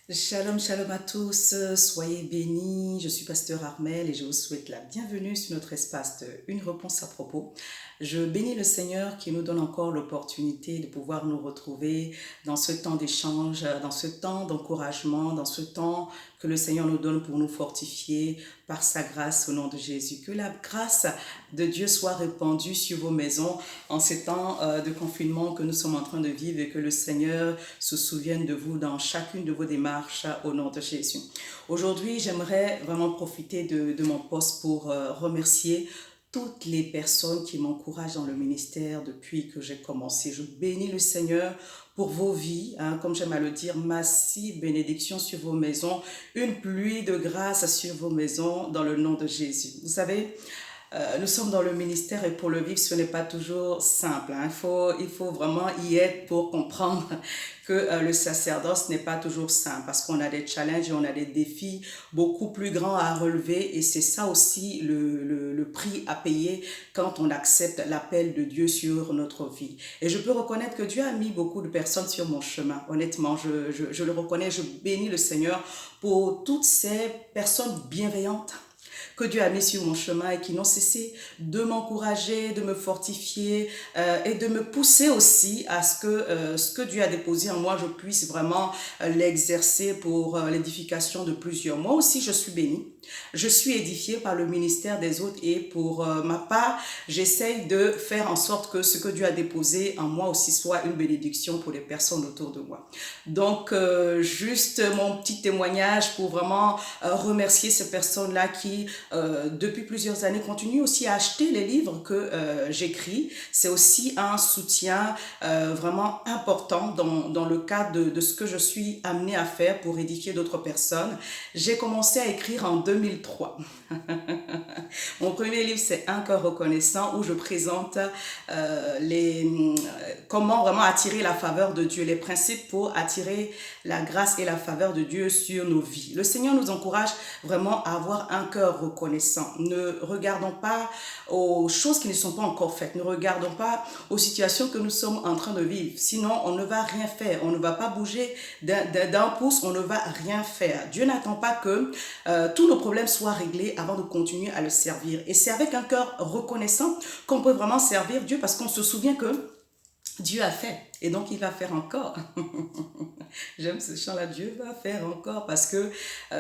Shalom, shalom à tous, soyez bénis. Je suis pasteur Armel et je vous souhaite la bienvenue sur notre espace de Une réponse à propos. Je bénis le Seigneur qui nous donne encore l'opportunité de pouvoir nous retrouver dans ce temps d'échange, dans ce temps d'encouragement, dans ce temps que le Seigneur nous donne pour nous fortifier par sa grâce au nom de Jésus. Que la grâce de Dieu soit répandue sur vos maisons en ces temps de confinement que nous sommes en train de vivre et que le Seigneur se souvienne de vous dans chacune de vos démarches au nom de Jésus. Aujourd'hui, j'aimerais vraiment profiter de mon poste pour remercier toutes les personnes qui m'encouragent dans le ministère depuis que j'ai commencé. Je bénis le Seigneur pour vos vies, hein, comme j'aime à le dire, massive bénédiction sur vos maisons, une pluie de grâce sur vos maisons dans le nom de Jésus. Vous savez, nous sommes dans le ministère et pour le vivre, ce n'est pas toujours simple, hein. Il faut vraiment y être pour comprendre que le sacerdoce n'est pas toujours simple parce qu'on a des challenges et on a des défis beaucoup plus grands à relever et c'est ça aussi le prix à payer quand on accepte l'appel de Dieu sur notre vie. Et je peux reconnaître que Dieu a mis beaucoup de personnes sur mon chemin. Honnêtement, je le reconnais, je bénis le Seigneur pour toutes ces personnes bienveillantes que Dieu a mis sur mon chemin et qui n'ont cessé de m'encourager, de me fortifier et de me pousser aussi à ce que Dieu a déposé en moi, je puisse vraiment l'exercer pour l'édification de plusieurs. Moi aussi, je suis bénie. Je suis édifiée par le ministère des autres et pour ma part, j'essaye de faire en sorte que ce que Dieu a déposé en moi aussi soit une bénédiction pour les personnes autour de moi. Donc, juste mon petit témoignage pour vraiment remercier ces personnes-là qui, depuis plusieurs années, continuent aussi à acheter les livres que j'écris. C'est aussi un soutien vraiment important dans le cadre de ce que je suis amenée à faire pour édifier d'autres personnes. J'ai commencé à écrire en 2003. Mon premier livre, c'est Un cœur reconnaissant, où je présente comment vraiment attirer la faveur de Dieu, les principes pour attirer la grâce et la faveur de Dieu sur nos vies. Le Seigneur nous encourage vraiment à avoir un cœur reconnaissant. Ne regardons pas aux choses qui ne sont pas encore faites. Ne regardons pas aux situations que nous sommes en train de vivre. Sinon, on ne va rien faire. On ne va pas bouger d'un pouce. On ne va rien faire. Dieu n'attend pas que tous nos problèmes soient réglés avant de continuer à le servir. Et c'est avec un cœur reconnaissant qu'on peut vraiment servir Dieu parce qu'on se souvient que Dieu a fait et donc il va faire encore. J'aime ce chant-là, Dieu va faire encore parce que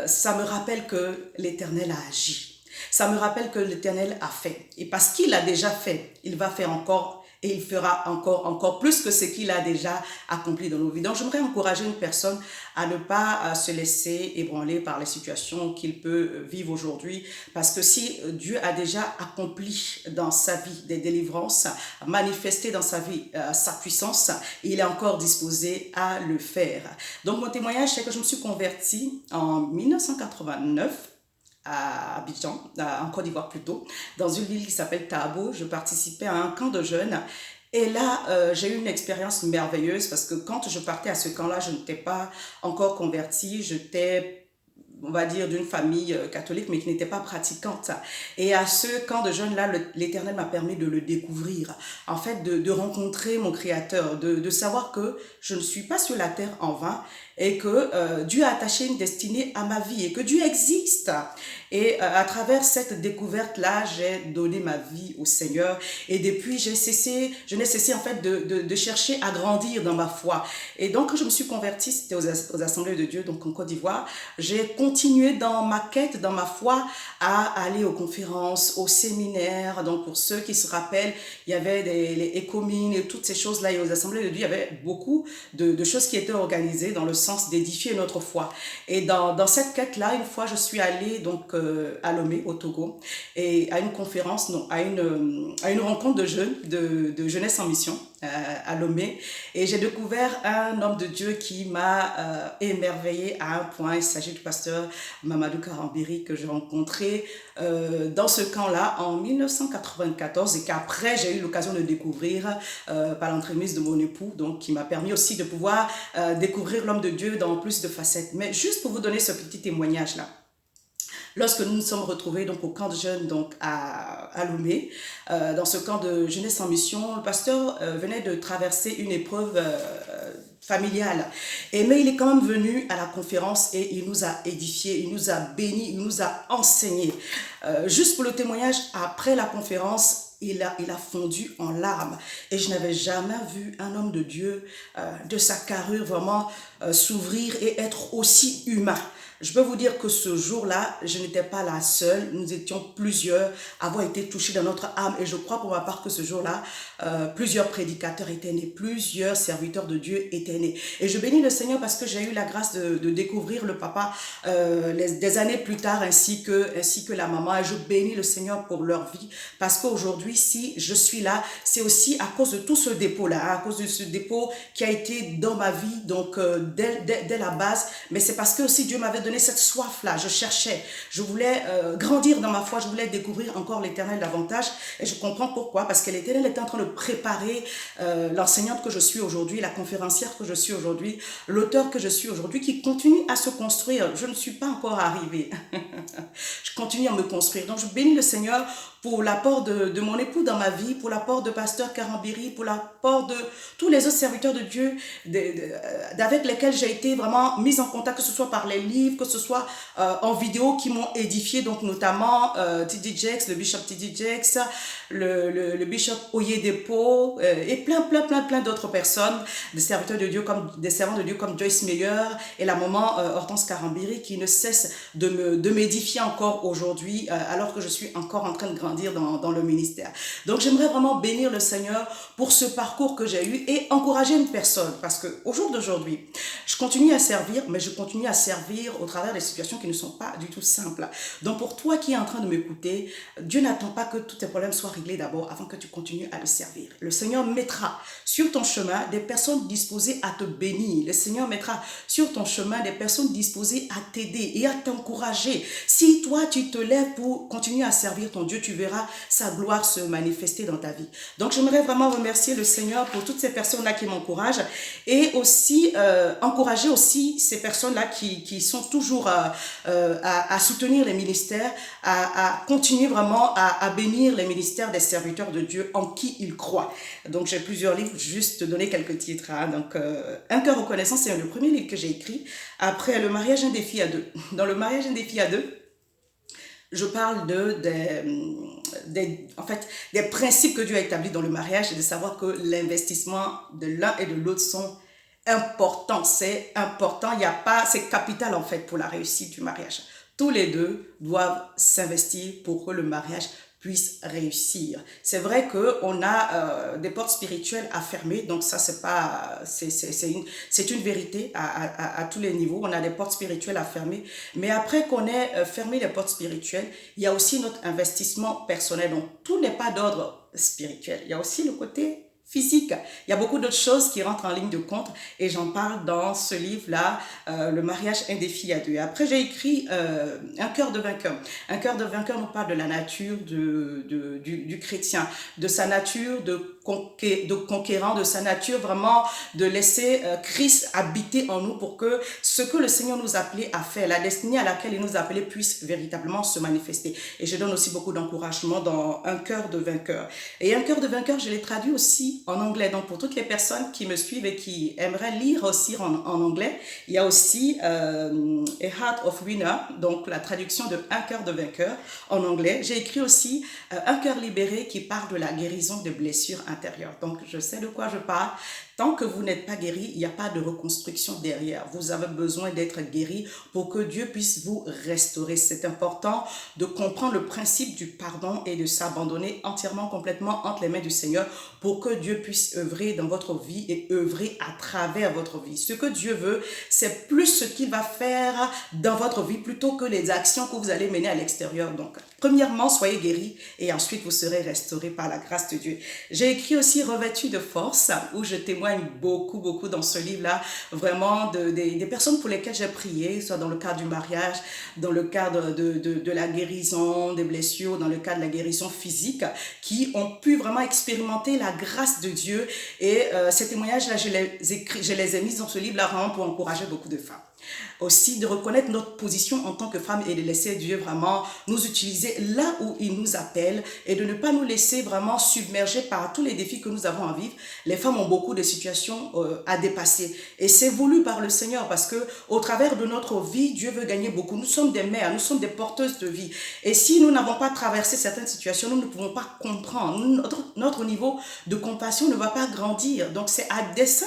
ça me rappelle que l'Éternel a agi. Ça me rappelle que l'Éternel a fait. Et parce qu'il a déjà fait, il va faire encore et il fera encore plus que ce qu'il a déjà accompli dans nos vies. Donc, j'aimerais encourager une personne à ne pas se laisser ébranler par les situations qu'il peut vivre aujourd'hui. Parce que si Dieu a déjà accompli dans sa vie des délivrances, manifesté dans sa vie sa puissance, il est encore disposé à le faire. Donc, mon témoignage, c'est que je me suis convertie en 1989 à Abidjan, en Côte d'Ivoire plutôt, dans une ville qui s'appelle Tabo. Je participais à un camp de jeunes. Et là, j'ai eu une expérience merveilleuse parce que quand je partais à ce camp-là, je n'étais pas encore convertie, j'étais on va dire, d'une famille catholique, mais qui n'était pas pratiquante. Et à ce camp de jeunes-là, l'Éternel m'a permis de le découvrir. En fait, de rencontrer mon Créateur, de savoir que je ne suis pas sur la terre en vain et que Dieu a attaché une destinée à ma vie et que Dieu existe. Et à travers cette découverte-là, j'ai donné ma vie au Seigneur. Et depuis, je n'ai cessé en fait de chercher à grandir dans ma foi. Et donc, quand je me suis convertie, c'était aux Assemblées de Dieu, donc en Côte d'Ivoire, j'ai continué dans ma quête, dans ma foi, à aller aux conférences, aux séminaires. Donc, pour ceux qui se rappellent, il y avait les écomines et toutes ces choses-là. Et aux Assemblées de Dieu, il y avait beaucoup de choses qui étaient organisées dans le sens d'édifier notre foi. Et dans cette quête-là, une fois, je suis allée donc à Lomé, au Togo, et à une conférence, non, à une rencontre de jeunes, de jeunesse en mission, à Lomé. Et j'ai découvert un homme de Dieu qui m'a émerveillé à un point. Il s'agit du pasteur Mamadou Karambiri que j'ai rencontré dans ce camp-là en 1994 et qu'après j'ai eu l'occasion de découvrir par l'entremise de mon époux, donc qui m'a permis aussi de pouvoir découvrir l'homme de Dieu dans plus de facettes. Mais juste pour vous donner ce petit témoignage-là, lorsque nous nous sommes retrouvés donc, au camp de jeunes donc, à Lomé, dans ce camp de jeunesse en mission, le pasteur venait de traverser une épreuve familial. Mais il est quand même venu à la conférence et il nous a édifiés, il nous a bénis, il nous a enseigné. Juste pour le témoignage, après la conférence, il a fondu en larmes. Et je n'avais jamais vu un homme de Dieu, de sa carrure, vraiment s'ouvrir et être aussi humain. Je peux vous dire que ce jour-là, je n'étais pas la seule. Nous étions plusieurs à avoir été touchés dans notre âme. Et je crois pour ma part que ce jour-là, plusieurs prédicateurs étaient nés, plusieurs serviteurs de Dieu étaient nés. Et je bénis le Seigneur parce que j'ai eu la grâce de découvrir le papa des années plus tard, ainsi que la maman. Et je bénis le Seigneur pour leur vie. Parce qu'aujourd'hui, si je suis là, c'est aussi à cause de tout ce dépôt-là, hein, à cause de ce dépôt qui a été dans ma vie, donc dès la base. Mais c'est parce que aussi Dieu m'avait donné cette soif-là. Je cherchais, je voulais grandir dans ma foi, je voulais découvrir encore l'Éternel davantage. Et je comprends pourquoi, parce que l'Éternel était en train de préparer l'enseignante que je suis aujourd'hui, la conférencière que je suis aujourd'hui, l'auteur que je suis aujourd'hui, qui continue à se construire. Je ne suis pas encore arrivée. Je continue à me construire. Donc je bénis le Seigneur pour l'apport de mon époux dans ma vie, pour l'apport de Pasteur Karambiri, pour l'apport de tous les autres serviteurs de Dieu avec lesquels j'ai été vraiment mise en contact, que ce soit par les livres, que ce soit en vidéo, qui m'ont édifié, donc notamment T.D. Jakes, le bishop T.D. Jakes, le bishop Oyedepo, et plein d'autres personnes, des serviteurs de Dieu des servants de Dieu comme Joyce Meyer et la maman Hortense Karambiri, qui ne cesse de m'édifier encore aujourd'hui, alors que je suis encore en train de grandir dans le ministère. Donc j'aimerais vraiment bénir le Seigneur pour ce parcours que j'ai eu et encourager une personne, parce qu'au jour d'aujourd'hui, je continue à servir, mais je continue à servir au travers des situations qui ne sont pas du tout simples. Donc pour toi qui es en train de m'écouter, Dieu n'attend pas que tous tes problèmes soient réglés d'abord avant que tu continues à le servir. Le Seigneur mettra sur ton chemin des personnes disposées à te bénir. Le Seigneur mettra sur ton chemin des personnes disposées à t'aider et à t'encourager. Si toi tu te lèves pour continuer à servir ton Dieu, tu verras sa gloire se manifester dans ta vie. Donc j'aimerais vraiment remercier le Seigneur pour toutes ces personnes-là qui m'encouragent et aussi encourager aussi ces personnes-là qui sont toujours à soutenir les ministères, à continuer vraiment à bénir les ministères des serviteurs de Dieu en qui ils croient. Donc j'ai plusieurs livres, juste te donner quelques titres. Hein. Donc Un cœur reconnaissant, c'est le premier livre que j'ai écrit. Après, Le mariage, un défi à deux. Dans Le mariage, un défi à deux, je parle en fait, des principes que Dieu a établis dans le mariage et de savoir que l'investissement de l'un et de l'autre sont importants. C'est important, c'est capital en fait pour la réussite du mariage. Tous les deux doivent s'investir pour que le mariage puisse réussir. C'est vrai qu'on a des portes spirituelles à fermer, donc ça c'est une vérité à tous les niveaux. On a des portes spirituelles à fermer, mais après qu'on ait fermé les portes spirituelles, il y a aussi notre investissement personnel. Donc tout n'est pas d'ordre spirituel, il y a aussi le côté physique. Il y a beaucoup d'autres choses qui rentrent en ligne de compte et j'en parle dans ce livre-là, Le mariage, un défi à deux. Après, j'ai écrit Un cœur de vainqueur. Un cœur de vainqueur nous parle de la nature du chrétien, de sa nature de conquérant, de sa nature vraiment de laisser Christ habiter en nous pour que ce que le Seigneur nous appelait à faire, la destinée à laquelle il nous appelait puisse véritablement se manifester. Et je donne aussi beaucoup d'encouragement dans Un cœur de vainqueur. Et Un cœur de vainqueur, je l'ai traduit aussi en anglais. Donc pour toutes les personnes qui me suivent et qui aimeraient lire aussi en anglais, il y a aussi A Heart of Winner, donc la traduction de Un cœur de vainqueur en anglais. J'ai écrit aussi Un cœur libéré qui parle de la guérison des blessures intérieures. Donc je sais de quoi je parle. Tant que vous n'êtes pas guéri, il n'y a pas de reconstruction derrière. Vous avez besoin d'être guéri pour que Dieu puisse vous restaurer. C'est important de comprendre le principe du pardon et de s'abandonner entièrement, complètement entre les mains du Seigneur pour que Dieu puisse œuvrer dans votre vie et œuvrer à travers votre vie. Ce que Dieu veut, c'est plus ce qu'il va faire dans votre vie plutôt que les actions que vous allez mener à l'extérieur. Donc, premièrement, soyez guéris et ensuite vous serez restaurés par la grâce de Dieu. J'ai écrit aussi Revêtu de force où je témoigne beaucoup dans ce livre-là, vraiment des personnes pour lesquelles j'ai prié, soit dans le cadre du mariage, dans le cadre de la guérison des blessures, dans le cadre de la guérison physique, qui ont pu vraiment expérimenter la grâce de Dieu. Et ces témoignages-là, je les ai mis dans ce livre-là vraiment pour encourager beaucoup de femmes. Aussi de reconnaître notre position en tant que femme et de laisser Dieu vraiment nous utiliser là où il nous appelle et de ne pas nous laisser vraiment submerger par tous les défis que nous avons à vivre. Les femmes ont beaucoup de situations à dépasser et c'est voulu par le Seigneur parce que au travers de notre vie, Dieu veut gagner beaucoup. Nous sommes des mères, nous sommes des porteuses de vie et si nous n'avons pas traversé certaines situations, nous ne pouvons pas comprendre. Notre niveau de compassion ne va pas grandir. Donc c'est à dessein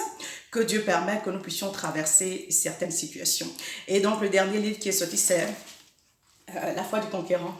que Dieu permet que nous puissions traverser certaines situations. Et donc, le dernier livre qui est sorti, c'est la foi du conquérant.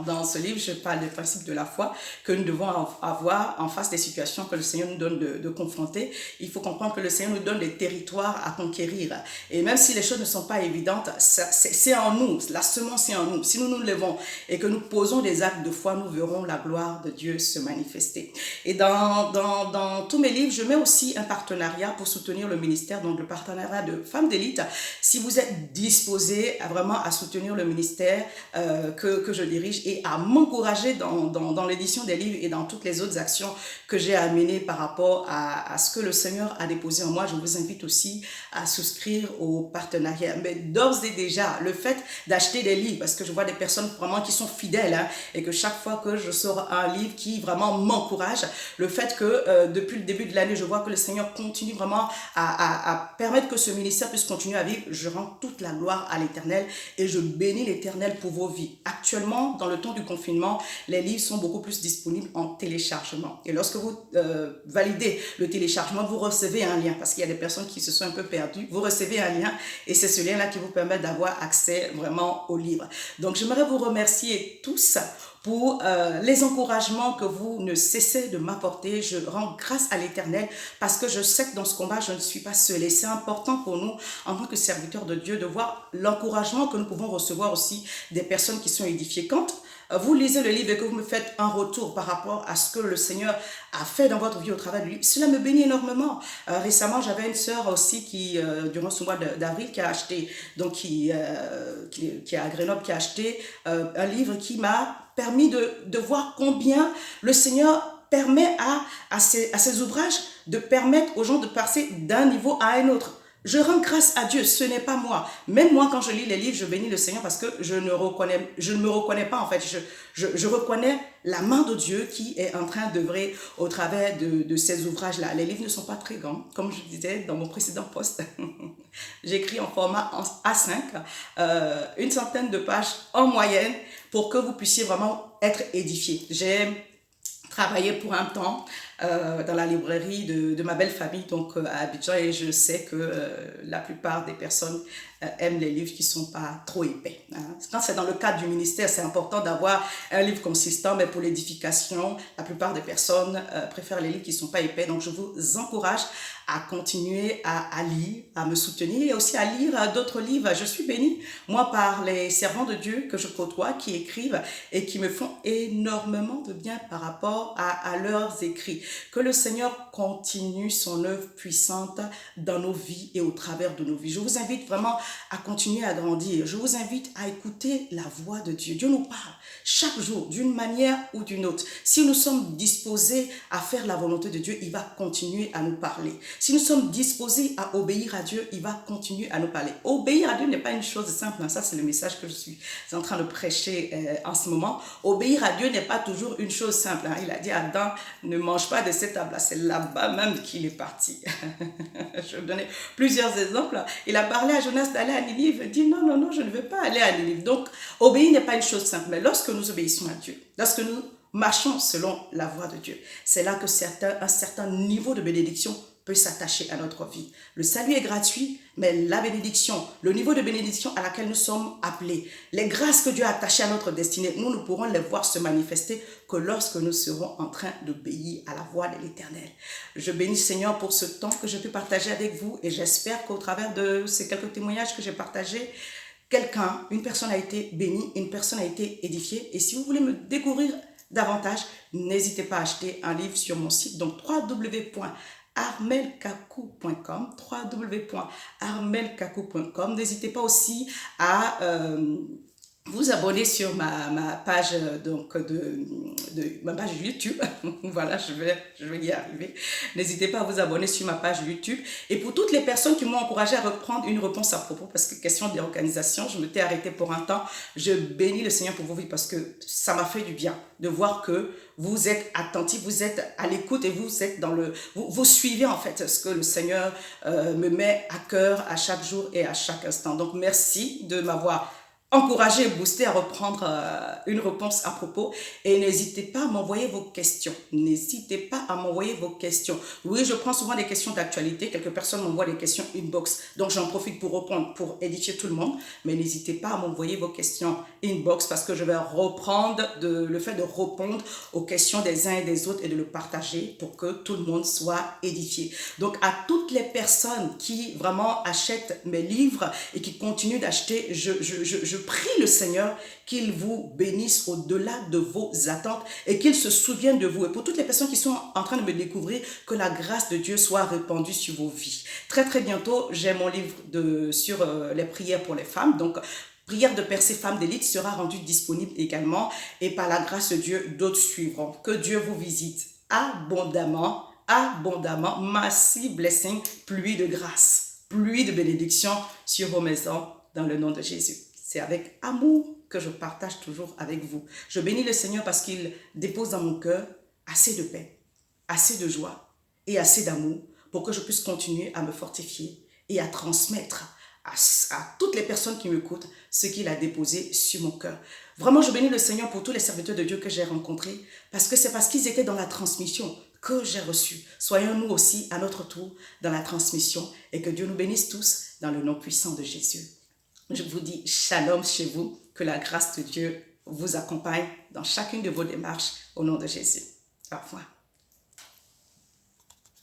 Dans ce livre, je parle du principe de la foi que nous devons avoir en face des situations que le Seigneur nous donne de confronter. Il faut comprendre que le Seigneur nous donne des territoires à conquérir. Et même si les choses ne sont pas évidentes, c'est en nous. La semence est en nous. Si nous nous levons et que nous posons des actes de foi, nous verrons la gloire de Dieu se manifester. Et dans tous mes livres, je mets aussi un partenariat pour soutenir le ministère, donc le partenariat de Femmes d'élite. Si vous êtes disposés vraiment à soutenir le ministère, que je dirige et à m'encourager dans l'édition des livres et dans toutes les autres actions que j'ai à mener par rapport à ce que le Seigneur a déposé en moi. Je vous invite aussi à souscrire au partenariat. Mais d'ores et déjà, le fait d'acheter des livres, parce que je vois des personnes vraiment qui sont fidèles et que chaque fois que je sors un livre qui vraiment m'encourage, le fait que depuis le début de l'année, je vois que le Seigneur continue vraiment à permettre que ce ministère puisse continuer à vivre, je rends toute la gloire à l'Éternel et je bénis l'Éternel pour vos vies. Actuellement, dans le temps du confinement, les livres sont beaucoup plus disponibles en téléchargement. Et lorsque vous validez le téléchargement, vous recevez un lien, parce qu'il y a des personnes qui se sont un peu perdues. Vous recevez un lien et c'est ce lien-là qui vous permet d'avoir accès vraiment au livre. Donc, j'aimerais vous remercier tous pour les encouragements que vous ne cessez de m'apporter. Je rends grâce à l'Éternel parce que je sais que dans ce combat, je ne suis pas seule. Et c'est important pour nous, en tant que serviteurs de Dieu, de voir l'encouragement que nous pouvons recevoir aussi des personnes qui sont édifiées. Quand vous lisez le livre et que vous me faites un retour par rapport à ce que le Seigneur a fait dans votre vie au travers de lui, cela me bénit énormément. Récemment, j'avais une sœur aussi qui, durant ce mois d'avril, qui a acheté, donc qui est à Grenoble, qui a acheté un livre qui m'a permis de voir combien le Seigneur permet à ces ouvrages de permettre aux gens de passer d'un niveau à un autre. Je rends grâce à Dieu, ce n'est pas moi. Même moi, quand je lis les livres, je bénis le Seigneur parce que je ne me reconnais pas en fait. Je reconnais la main de Dieu qui est en train d'œuvrer au travers de ces ouvrages-là. Les livres ne sont pas très grands, comme je disais dans mon précédent post. J'écris en format A5, une centaine de pages en moyenne pour que vous puissiez vraiment être édifiés. J'ai travaillé pour un temps dans la librairie de ma belle famille, donc à Abidjan, et je sais que la plupart des personnes aiment les livres qui ne sont pas trop épais. Quand c'est dans le cadre du ministère, c'est important d'avoir un livre consistant, mais pour l'édification, la plupart des personnes préfèrent les livres qui ne sont pas épais. Donc je vous encourage à continuer à lire, à me soutenir et aussi à lire d'autres livres. Je suis bénie, moi, par les servants de Dieu que je côtoie, qui écrivent et qui me font énormément de bien par rapport à leurs écrits. Que le Seigneur continue son œuvre puissante dans nos vies et au travers de nos vies. Je vous invite vraiment à continuer à grandir. Je vous invite à écouter la voix de Dieu. Dieu nous parle chaque jour d'une manière ou d'une autre. Si nous sommes disposés à faire la volonté de Dieu, il va continuer à nous parler. Si nous sommes disposés à obéir à Dieu, il va continuer à nous parler. Obéir à Dieu n'est pas une chose simple. Ça, c'est le message que je suis en train de prêcher en ce moment. Obéir à Dieu n'est pas toujours une chose simple. Il a dit à Adam, ne mange pas de cette table-là. C'est là-bas même qu'il est parti. Je vais vous donner plusieurs exemples. Il a parlé à Jonas d'aller à Ninive. Il dit non, non, non, je ne veux pas aller à Ninive. Donc, obéir n'est pas une chose simple. Mais lorsque nous obéissons à Dieu, lorsque nous marchons selon la voie de Dieu, c'est là que un certain niveau de bénédiction peut s'attacher à notre vie. Le salut est gratuit, mais la bénédiction, le niveau de bénédiction à laquelle nous sommes appelés, les grâces que Dieu a attachées à notre destinée, nous ne pourrons les voir se manifester que lorsque nous serons en train d'obéir à la voix de l'Éternel. Je bénis Seigneur pour ce temps que je peux partager avec vous et j'espère qu'au travers de ces quelques témoignages que j'ai partagés, une personne a été bénie, une personne a été édifiée. Et si vous voulez me découvrir davantage, n'hésitez pas à acheter un livre sur mon site, donc www.armelkakou.com, www.armelkakou.com. N'hésitez pas aussi à vous abonner sur ma page ma page YouTube. Voilà, je vais y arriver. N'hésitez pas à vous abonner sur ma page YouTube. Et pour toutes les personnes qui m'ont encouragé à reprendre une réponse à propos, parce que question d'organisation, je m'étais arrêtée pour un temps. Je bénis le Seigneur pour vos vies parce que ça m'a fait du bien de voir que vous êtes attentifs, vous êtes à l'écoute et vous êtes vous suivez en fait ce que le Seigneur me met à cœur à chaque jour et à chaque instant. Donc merci de m'avoir encourager et booster à reprendre une réponse à propos. Et n'hésitez pas à m'envoyer vos questions. N'hésitez pas à m'envoyer vos questions. Oui, je prends souvent des questions d'actualité. Quelques personnes m'envoient des questions inbox. Donc, j'en profite pour répondre, pour édifier tout le monde. Mais n'hésitez pas à m'envoyer vos questions inbox parce que je vais reprendre le fait de répondre aux questions des uns et des autres et de le partager pour que tout le monde soit édifié. Donc, à toutes les personnes qui vraiment achètent mes livres et qui continuent d'acheter, je prie le Seigneur qu'il vous bénisse au-delà de vos attentes et qu'il se souvienne de vous. Et pour toutes les personnes qui sont en train de me découvrir, que la grâce de Dieu soit répandue sur vos vies. Très très bientôt, j'ai mon livre sur les prières pour les femmes. Donc, Prière de percée femme d'élite sera rendu disponible également. Et par la grâce de Dieu, d'autres suivront. Que Dieu vous visite abondamment, abondamment. Massive blessing, pluie de grâce, pluie de bénédiction sur vos maisons dans le nom de Jésus. C'est avec amour que je partage toujours avec vous. Je bénis le Seigneur parce qu'il dépose dans mon cœur assez de paix, assez de joie et assez d'amour pour que je puisse continuer à me fortifier et à transmettre à toutes les personnes qui m'écoutent ce qu'il a déposé sur mon cœur. Vraiment, je bénis le Seigneur pour tous les serviteurs de Dieu que j'ai rencontrés parce que c'est parce qu'ils étaient dans la transmission que j'ai reçu. Soyons nous aussi à notre tour dans la transmission et que Dieu nous bénisse tous dans le nom puissant de Jésus. Je vous dis shalom chez vous, que la grâce de Dieu vous accompagne dans chacune de vos démarches au nom de Jésus. Au revoir.